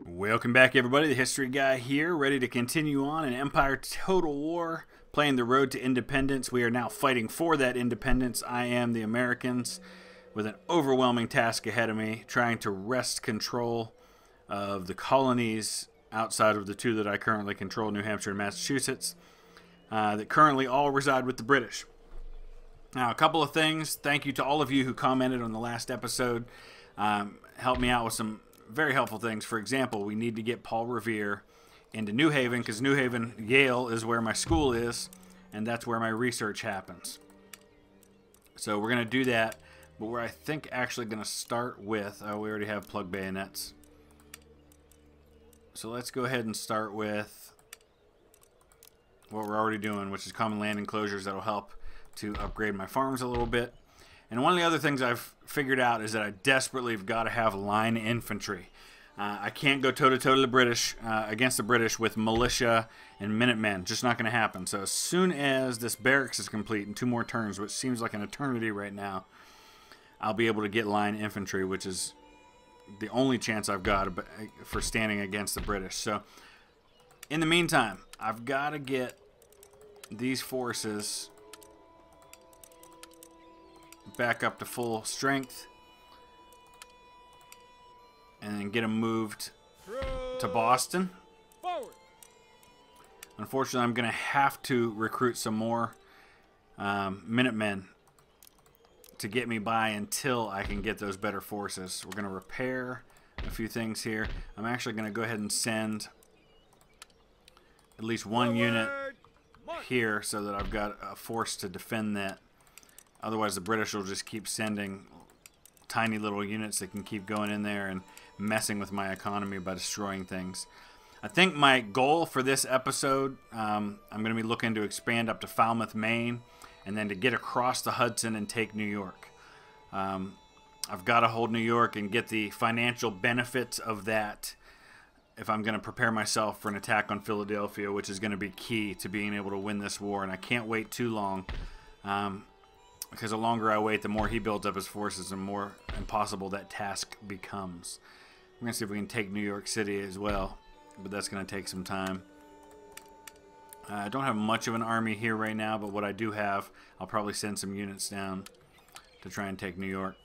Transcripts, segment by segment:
Welcome back, everybody. The History Guy here, ready to continue on in Empire Total War, playing the road to independence. We are now fighting for that independence. I am the Americans, with an overwhelming task ahead of me, trying to wrest control of the colonies outside of the two that I currently control, New Hampshire and Massachusetts, that currently all reside with the British. Now, a couple of things. Thank you to all of you who commented on the last episode. Helped me out with some very helpful things. For example, we need to get Paul Revere into New Haven, because New Haven, Yale, is where my school is, and that's where my research happens. So we're going to do that, but we're, I think, actually going to start with, we already have plug bayonets. So let's go ahead and start with what we're already doing, which is common land enclosures. That'll help to upgrade my farms a little bit. And one of the other things I've figured out is that I desperately have got to have line infantry. I can't go toe-to-toe to the British, against the British with militia and Minutemen. Just not going to happen. So as soon as this barracks is complete in 2 more turns, which seems like an eternity right now, I'll be able to get line infantry, which is the only chance I've got for standing against the British. So in the meantime, I've got to get these forces back up to full strength and then get them moved to Boston. Unfortunately, I'm going to have to recruit some more Minutemen to get me by until I can get those better forces. We're going to repair a few things here. I'm actually going to go ahead and send at least 1 unit here so that I've got a force to defend that. Otherwise, the British will just keep sending tiny little units that can keep going in there and messing with my economy by destroying things. I think my goal for this episode, I'm going to be looking to expand up to Falmouth, Maine, and then to get across the Hudson and take New York. I've got to hold New York and get the financial benefits of that if I'm going to prepare myself for an attack on Philadelphia, which is going to be key to being able to win this war. And I can't wait too long. Because the longer I wait, the more he builds up his forces and more impossible that task becomes. We're going to see if we can take New York City as well, but that's going to take some time. I don't have much of an army here right now, but what I do have, I'll probably send some units down to try and take New York.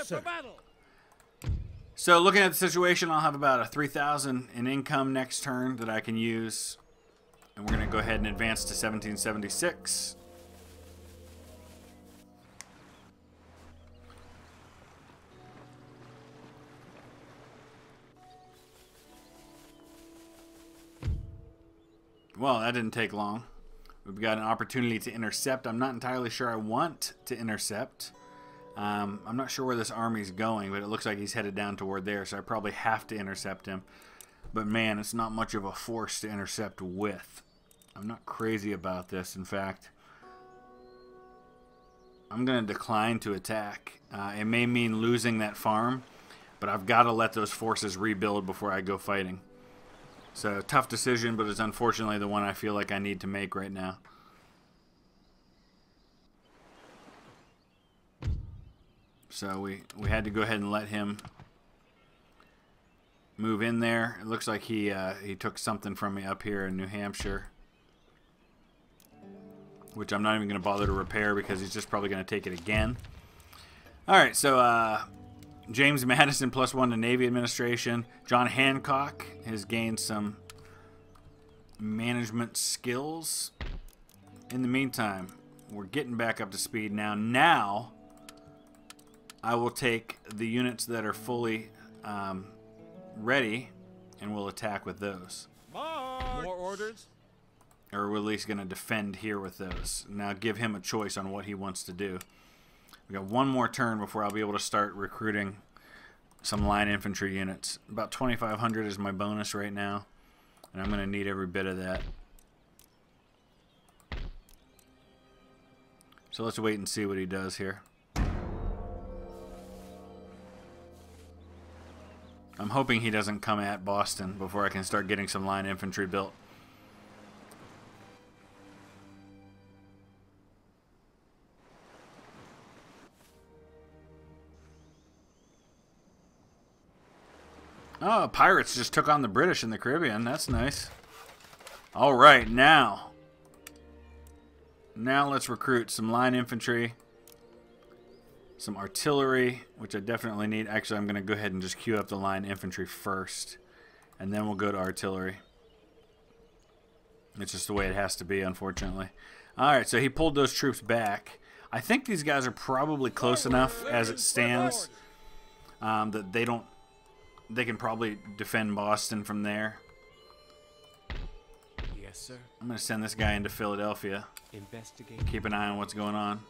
For battle. So looking at the situation, I'll have about a 3,000 in income next turn that I can use. And we're going to go ahead and advance to 1776. Well, that didn't take long. We've got an opportunity to intercept. I'm not entirely sure I want to intercept. I'm not sure where this army's going, but it looks like he's headed down toward there, so I probably have to intercept him. But man, it's not much of a force to intercept with. I'm not crazy about this, in fact. I'm going to decline to attack. It may mean losing that farm, but I've got to let those forces rebuild before I go fighting. So, tough decision, but it's unfortunately the one I feel like I need to make right now. So, we had to go ahead and let him move in there. It looks like he took something from me up here in New Hampshire, which I'm not even going to bother to repair because he's just probably going to take it again. Alright, so James Madison +1 to Navy Administration. John Hancock has gained some management skills. In the meantime, we're getting back up to speed now. Now, I will take the units that are fully ready, and we'll attack with those. March. More orders? Or we're at least going to defend here with those. Now give him a choice on what he wants to do. We got 1 more turn before I'll be able to start recruiting some line infantry units. About 2,500 is my bonus right now, and I'm going to need every bit of that. So let's wait and see what he does here. I'm hoping he doesn't come at Boston before I can start getting some line infantry built. Oh, pirates just took on the British in the Caribbean. That's nice. All right, now let's recruit some line infantry, some artillery, which I definitely need. Actually, I'm going to go ahead and just queue up the line infantry first, and then we'll go to artillery. It's just the way it has to be, unfortunately. All right, so he pulled those troops back. I think these guys are probably close enough as it stands that they can probably defend Boston from there. Yes, sir. I'm going to send this guy into Philadelphia. Investigate. Keep an eye on what's going on.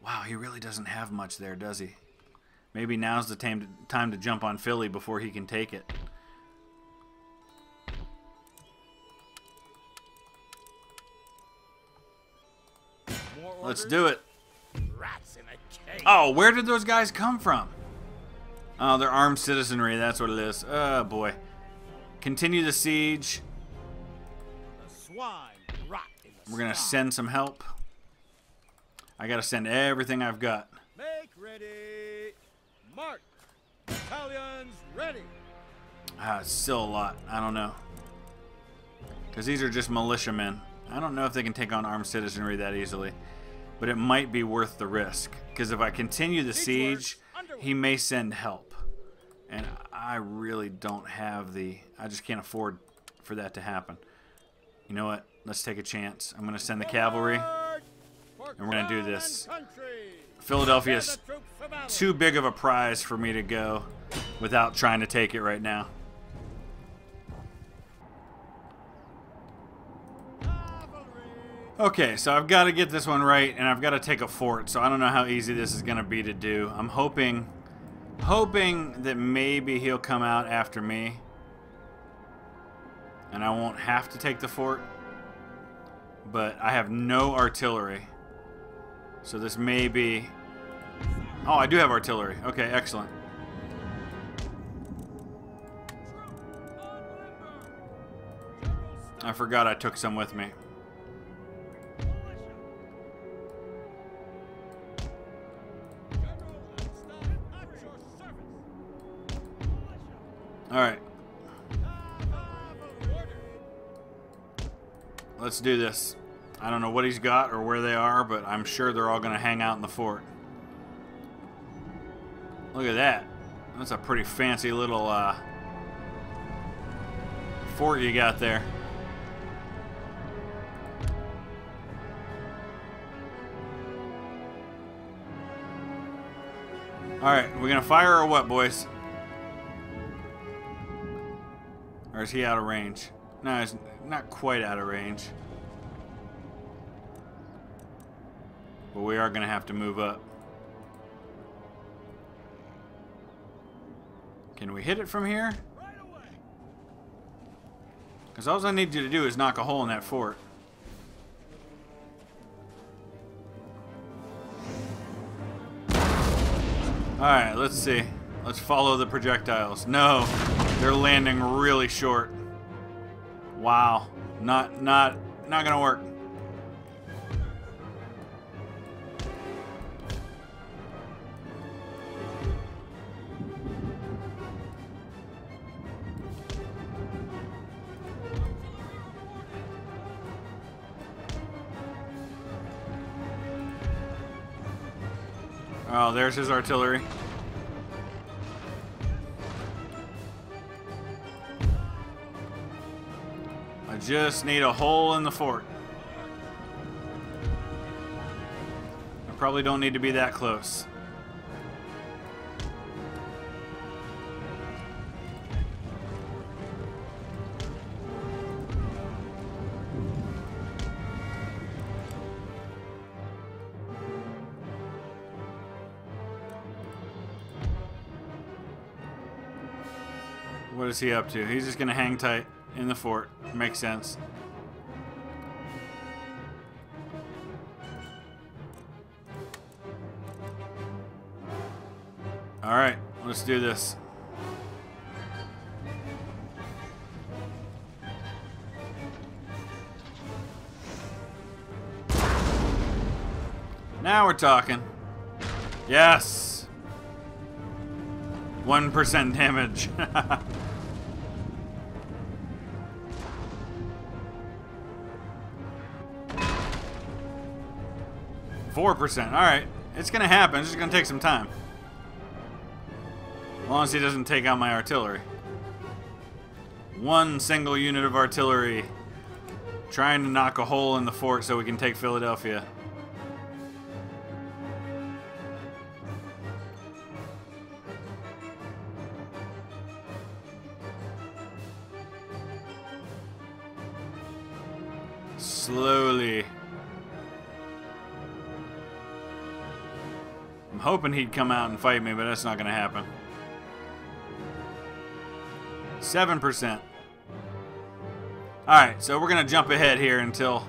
Wow, he really doesn't have much there, does he? Maybe now's the time to jump on Philly before he can take it. Let's do it. Rats in a cage. Oh, where did those guys come from? Oh, they're armed citizenry. That's what it is. Oh, boy. Continue the siege. The swine rot in the We're going to sky. send some help. I got to send everything I've got. Make ready. March. Battalions ready. Ah, it's still a lot. I don't know. Because these are just militiamen. I don't know if they can take on armed citizenry that easily. But it might be worth the risk. Because if I continue the siege, he may send help. And I really don't have the... I just can't afford for that to happen. You know what? Let's take a chance. I'm going to send the cavalry. And we're going to do this. Philadelphia's too big of a prize for me to go without trying to take it right now. Okay, so I've got to get this one right, and I've got to take a fort, so I don't know how easy this is going to be to do. I'm hoping that maybe he'll come out after me, and I won't have to take the fort, but I have no artillery, so this may be... Oh, I do have artillery. Okay, excellent. I forgot I took some with me. Alright. Let's do this. I don't know what he's got or where they are, but I'm sure they're all going to hang out in the fort. Look at that. That's a pretty fancy little fort you got there. Alright, we're going to fire or what, boys? Or is he out of range? No, he's not quite out of range. But we are going to have to move up. Can we hit it from here? Because all I need you to do is knock a hole in that fort. Alright, let's see. Let's follow the projectiles. No, they're landing really short. Wow. Not gonna work. Oh, there's his artillery. I just need a hole in the fort. I probably don't need to be that close. What is he up to? He's just going to hang tight in the fort. Makes sense. Alright, let's do this. Now we're talking. Yes! 1% damage. 4%. Alright. It's gonna happen. It's just gonna take some time. As long as he doesn't take out my artillery. One single unit of artillery trying to knock a hole in the fort so we can take Philadelphia. Slowly. I'm hoping he'd come out and fight me, but that's not going to happen. 7%. Alright, so we're going to jump ahead here until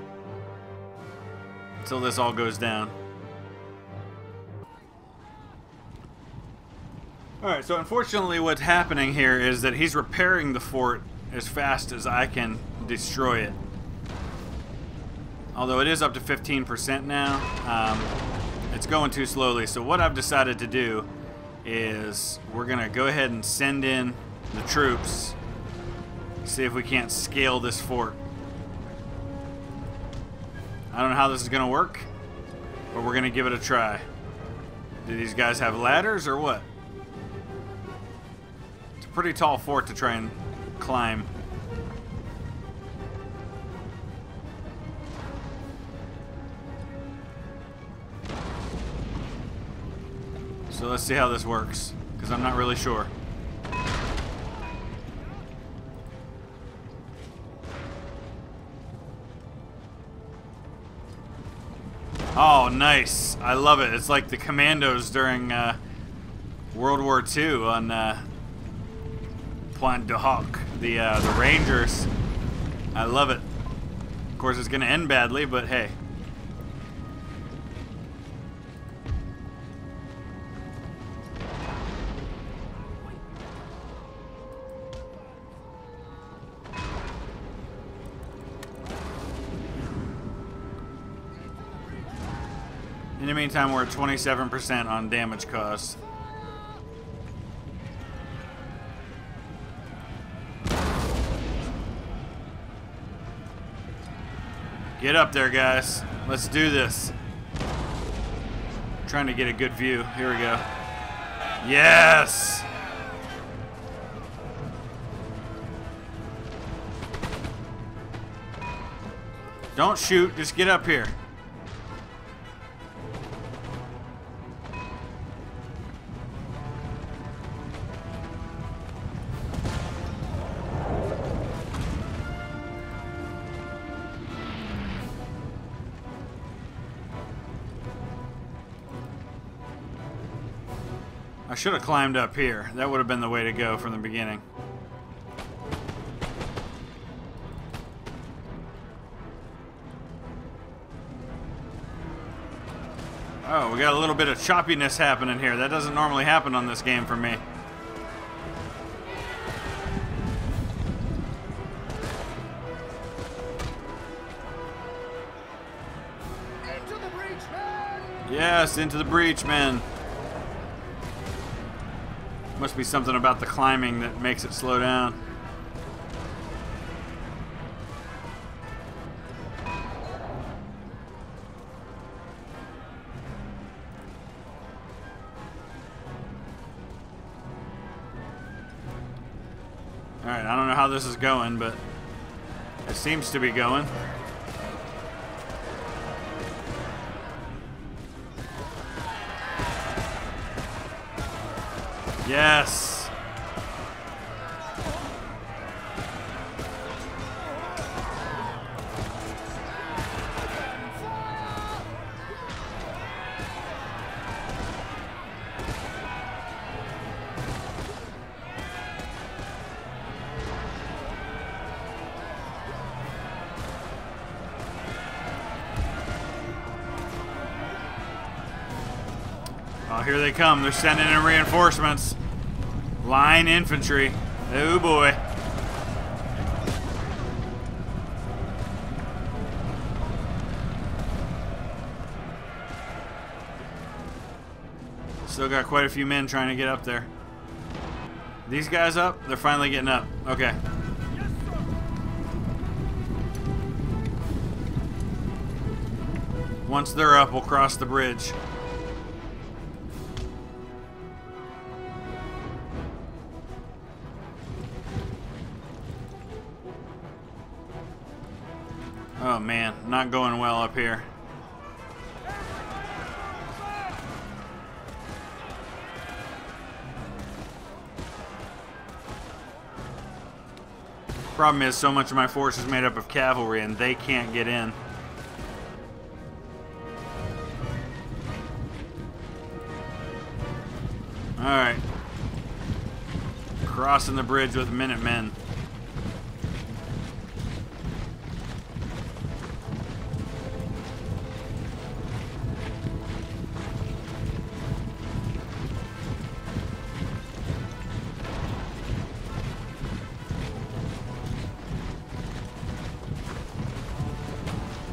this all goes down. Alright, so unfortunately what's happening here is that he's repairing the fort as fast as I can destroy it. Although it is up to 15% now, it's going too slowly. So what I've decided to do is we're going to go ahead and send in the troops, see if we can't scale this fort. I don't know how this is going to work, but we're going to give it a try. Do these guys have ladders or what? It's a pretty tall fort to try and climb. So let's see how this works, because I'm not really sure. Oh, nice. I love it. It's like the commandos during World War II on Pointe du Hoc, the Rangers. I love it. Of course, it's going to end badly, but hey. In the meantime, we're at 27% on damage cost. Get up there, guys. Let's do this. I'm trying to get a good view. Here we go. Yes! Don't shoot, just get up here. I should have climbed up here. That would have been the way to go from the beginning. Oh, we got a little bit of choppiness happening here. That doesn't normally happen on this game for me. Into the breach, man! Yes, into the breach, man. Must be something about the climbing that makes it slow down. Alright, I don't know how this is going, but it seems to be going. Yes. Oh, here they come. They're sending in reinforcements. Line infantry. Oh boy. Still got quite a few men trying to get up there. These guys up? They're finally getting up. Okay. Once they're up, we'll cross the bridge. Oh man, not going well up here. Problem is, so much of my force is made up of cavalry and they can't get in. Alright. Crossing the bridge with Minutemen.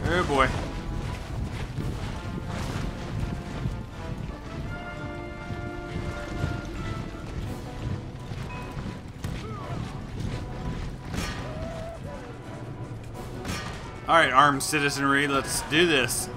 Oh boy. Alright, armed citizenry, let's do this.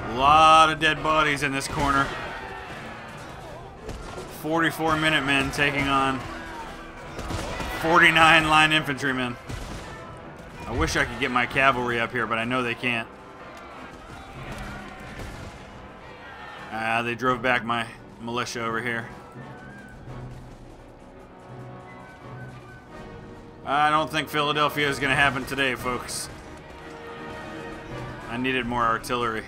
A lot of dead bodies in this corner. 44 Minutemen taking on 49 line infantrymen. I wish I could get my cavalry up here, but I know they can't. They drove back my militia over here. I don't think Philadelphia is going to happen today, folks. I needed more artillery.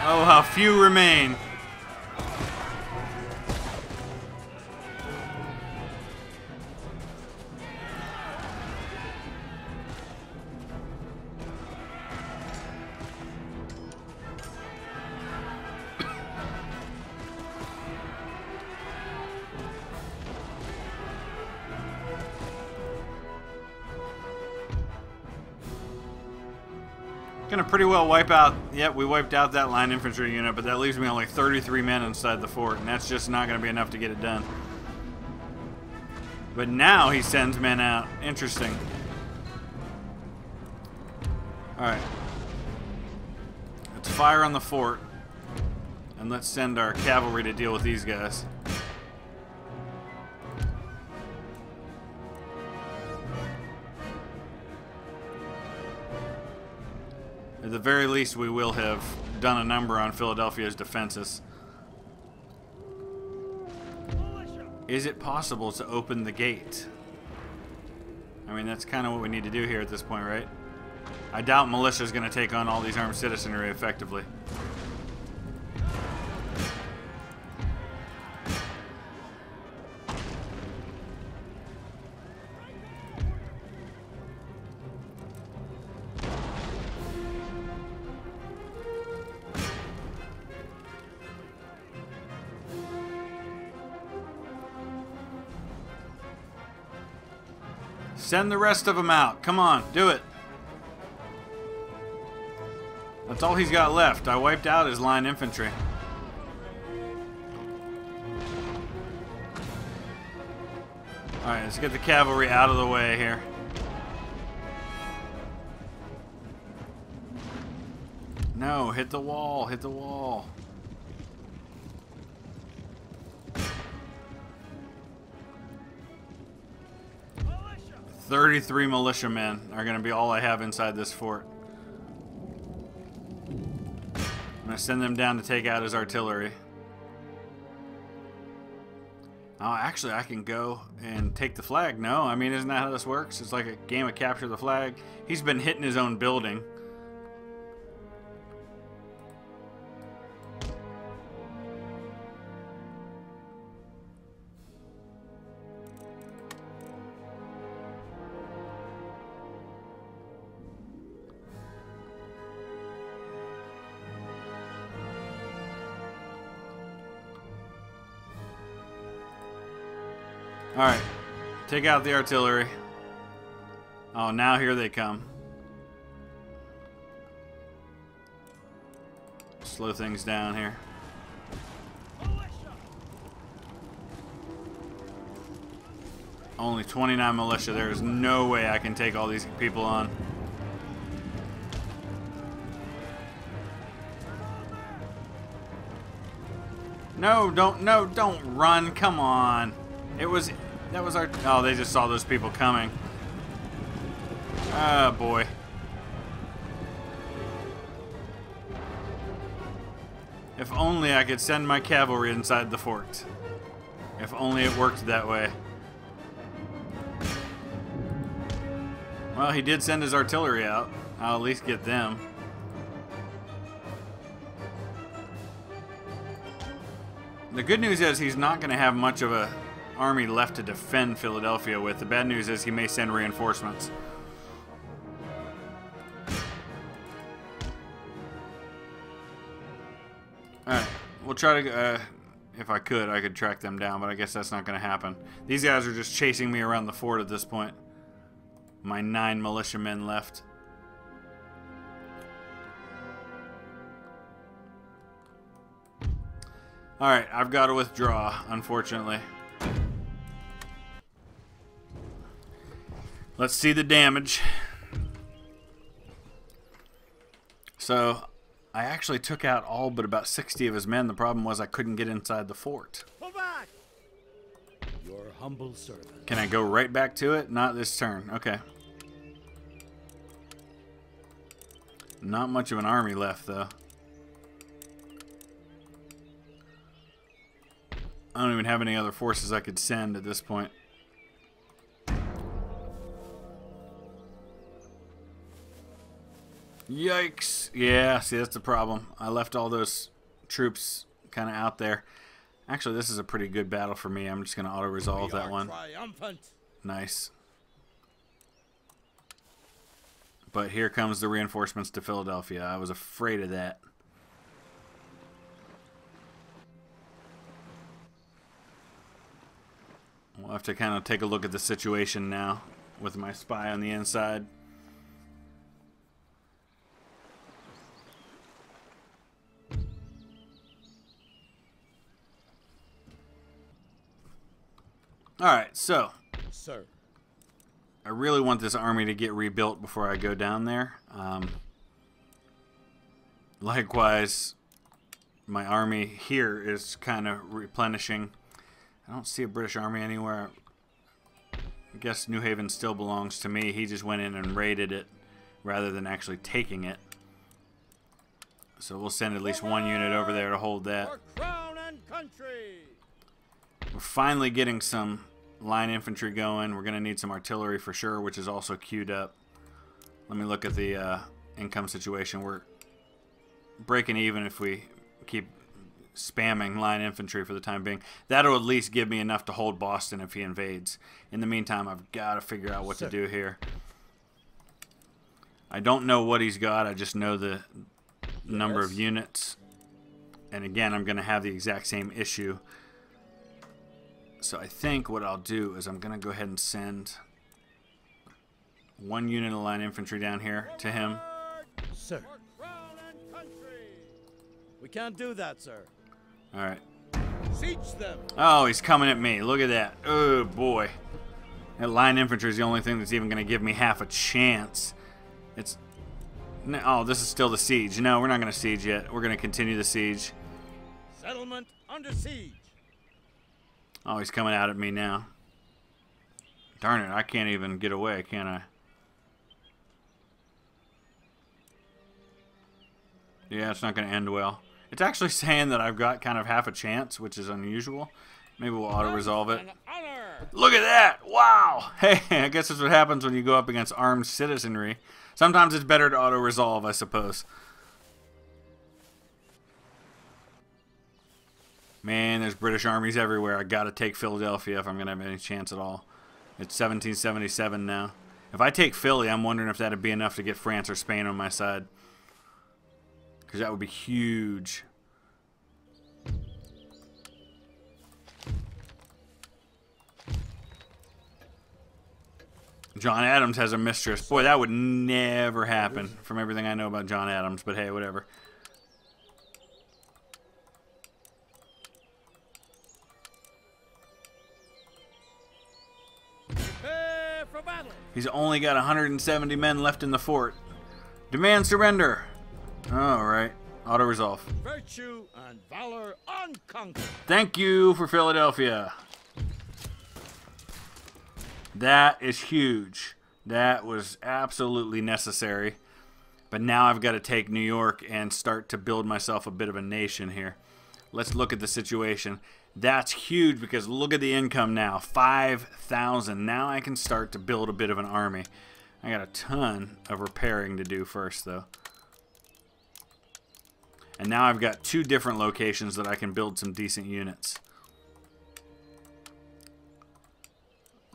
Oh, how few remain. Gonna pretty well wipe out. Yep, we wiped out that line infantry unit, but that leaves me only 33 men inside the fort, and that's just not gonna be enough to get it done. But now he sends men out. Interesting. Alright. Let's fire on the fort, and let's send our cavalry to deal with these guys. At the very least, we will have done a number on Philadelphia's defenses. Is it possible to open the gate? I mean, that's kind of what we need to do here at this point, right? I doubt militia is going to take on all these armed citizenry effectively. Send the rest of them out. Come on, do it. That's all he's got left. I wiped out his line infantry. Alright, let's get the cavalry out of the way here. No, hit the wall, hit the wall. 33 militiamen are going to be all I have inside this fort. I'm going to send them down to take out his artillery. Oh, actually, I can go and take the flag. No, I mean, isn't that how this works? It's like a game of capture the flag. He's been hitting his own building. Alright, take out the artillery. Oh, now here they come. Slow things down here. Only 29 militia. There is no way I can take all these people on. No, don't run. Come on. That was our... Oh, they just saw those people coming. Oh, boy. If only I could send my cavalry inside the fort. If only it worked that way. Well, he did send his artillery out. I'll at least get them. The good news is he's not going to have much of a army left to defend Philadelphia with. The bad news is he may send reinforcements. Alright, we'll try to, if I could track them down, but I guess that's not going to happen. These guys are just chasing me around the fort at this point. My 9 militiamen left. Alright, I've got to withdraw, unfortunately. Let's see the damage. So, I actually took out all but about 60 of his men. The problem was I couldn't get inside the fort. Pull back! Your humble servant. Can I go right back to it? Not this turn. Okay. Not much of an army left, though. I don't even have any other forces I could send at this point. Yikes. Yeah, see, that's the problem. I left all those troops kind of out there. Actually, this is a pretty good battle for me. I'm just going to auto-resolve that one. Triumphant. Nice. But here comes the reinforcements to Philadelphia. I was afraid of that. We'll have to kind of take a look at the situation now with my spy on the inside. Alright, so Sir. I really want this army to get rebuilt before I go down there. Likewise, my army here is kind of replenishing. I don't see a British army anywhere. I guess New Haven still belongs to me. He just went in and raided it rather than actually taking it. So we'll send at least one unit over there to hold that. For crown and country. We're finally getting some line infantry going. We're going to need some artillery for sure, which is also queued up. Let me look at the income situation. We're breaking even if we keep spamming line infantry for the time being. That'll at least give me enough to hold Boston if he invades. In the meantime, I've got to figure out what to do here. I don't know what he's got. I just know the number of units. And again, I'm going to have the exact same issue. So I think what I'll do is I'm going to go ahead and send one unit of line infantry down here to him. Sir. For crown and country. We can't do that, sir. All right. Siege them. Oh, he's coming at me. Look at that. Oh, boy. That line infantry is the only thing that's even going to give me half a chance. It's... Oh, this is still the siege. No, we're not going to siege yet. We're going to continue the siege. Settlement under siege. Oh, he's coming out at me now. Darn it, I can't even get away, can I? Yeah, it's not going to end well. It's actually saying that I've got kind of half a chance, which is unusual. Maybe we'll auto-resolve it. Look at that! Wow! Hey, I guess that's what happens when you go up against armed citizenry. Sometimes it's better to auto-resolve, I suppose. Man, there's British armies everywhere. I gotta take Philadelphia if I'm gonna have any chance at all. It's 1777 now. If I take Philly, I'm wondering if that'd be enough to get France or Spain on my side. Because that would be huge. John Adams has a mistress. Boy, that would never happen from everything I know about John Adams. But hey, whatever. Prepare for battle. He's only got 170 men left in the fort. Demand surrender. Alright. Auto-resolve. Virtue and valor unconquered. Thank you for Philadelphia. That is huge. That was absolutely necessary. But now I've got to take New York and start to build myself a bit of a nation here. Let's look at the situation. That's huge because look at the income now. 5,000. Now I can start to build a bit of an army. I got a ton of repairing to do first, though. And now I've got 2 different locations that I can build some decent units.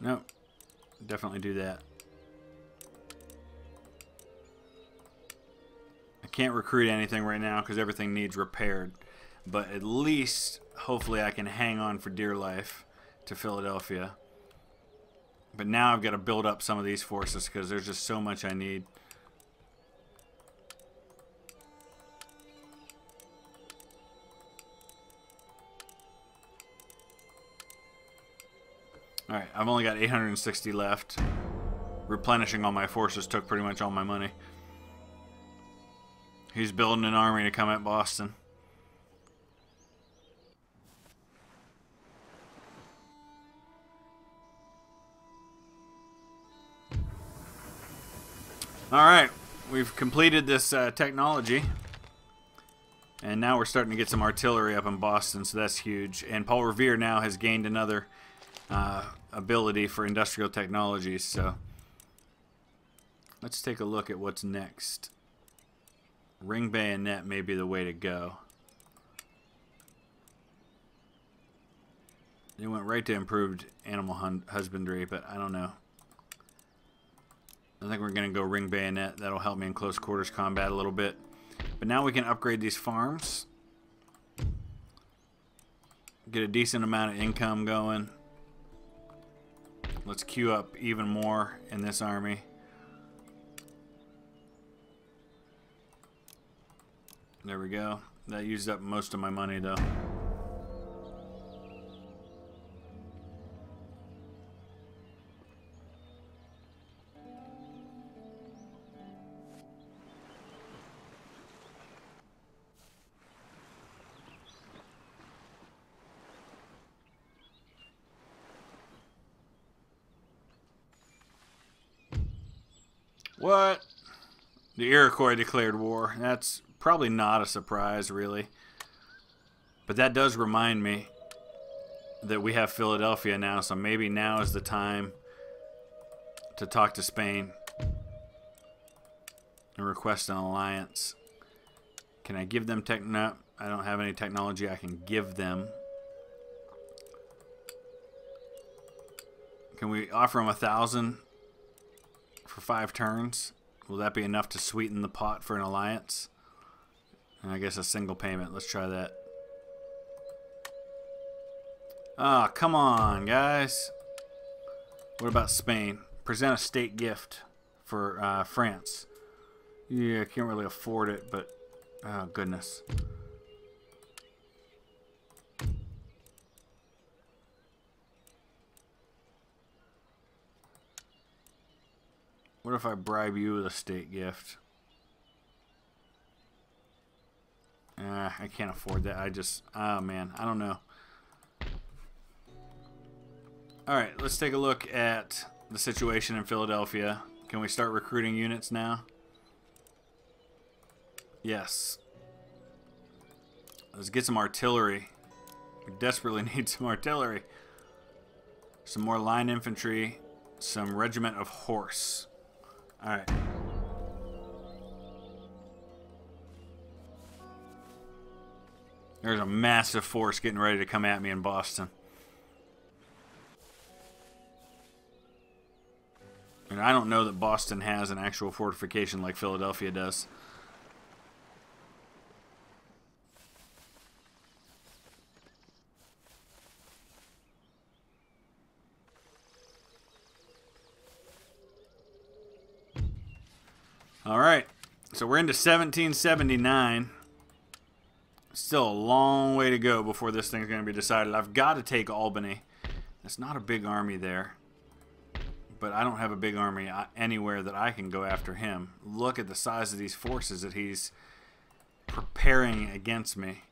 Nope. Definitely do that. I can't recruit anything right now because everything needs repaired. But at least, hopefully, I can hang on for dear life to Philadelphia. But now I've got to build up some of these forces because there's just so much I need. Alright, I've only got 860 left. Replenishing all my forces took pretty much all my money. He's building an army to come at Boston. Alright, we've completed this technology. And now we're starting to get some artillery up in Boston, so that's huge. And Paul Revere now has gained another ability for industrial technologies, so let's take a look at what's next. Ring bayonet may be the way to go. They went right to improved animal husbandry, but I don't know. I think we're going to go ring bayonet. That'll help me in close quarters combat a little bit. But now we can upgrade these farms. Get a decent amount of income going. Let's queue up even more in this army. There we go. That used up most of my money, though. What? The Iroquois declared war. That's probably not a surprise, really. But that does remind me that we have Philadelphia now, so maybe now is the time to talk to Spain and request an alliance. Can I give them tech? No, I don't have any technology I can give them. Can we offer them 1,000 for 5 turns? Will that be enough to sweeten the pot for an alliance? And I guess a single payment. Let's try that. Ah, come on, guys. What about Spain? Present a state gift for France. Yeah, I can't really afford it, but oh goodness. What if I bribe you with a state gift? I can't afford that. Oh man, I don't know. Alright, let's take a look at the situation in Philadelphia. Can we start recruiting units now? Yes. Let's get some artillery. We desperately need some artillery. Some more line infantry. Some regiment of horse. Alright. There's a massive force getting ready to come at me in Boston. And I don't know that Boston has an actual fortification like Philadelphia does. Alright, so we're into 1779. Still a long way to go before this thing's going to be decided. I've got to take Albany. It's not a big army there. But I don't have a big army anywhere that I can go after him. Look at the size of these forces that he's preparing against me.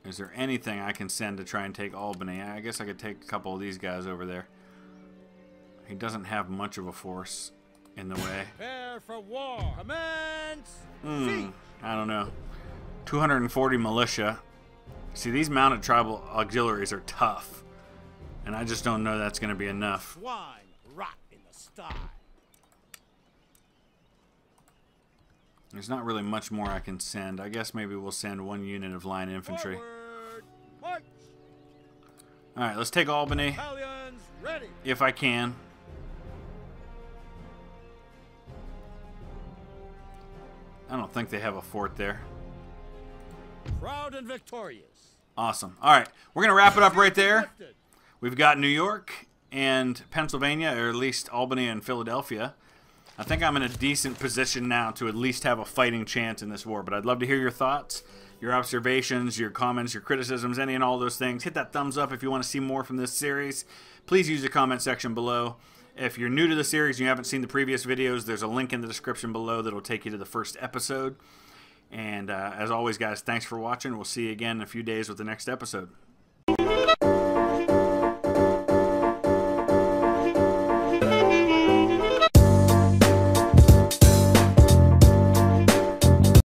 Is there anything I can send to try and take Albany? I guess I could take a couple of these guys over there. He doesn't have much of a force in the way. Prepare for war. Commence. I don't know. 240 militia. See, these mounted tribal auxiliaries are tough. And I just don't know that's going to be enough. Swine rot in the sty. There's not really much more I can send. I guess maybe we'll send one unit of line infantry. Forward. March. Alright, let's take Albany. Battalions ready. If I can. I don't think they have a fort there. Proud and victorious. Awesome. Alright, we're going to wrap it up right there. We've got New York and Pennsylvania, or at least Albany and Philadelphia. I think I'm in a decent position now to at least have a fighting chance in this war, but I'd love to hear your thoughts, your observations, your comments, your criticisms, any and all those things. Hit that thumbs up if you want to see more from this series. Please use the comment section below. If you're new to the series and you haven't seen the previous videos, there's a link in the description below that will take you to the first episode. And as always, guys, thanks for watching. We'll see you again in a few days with the next episode.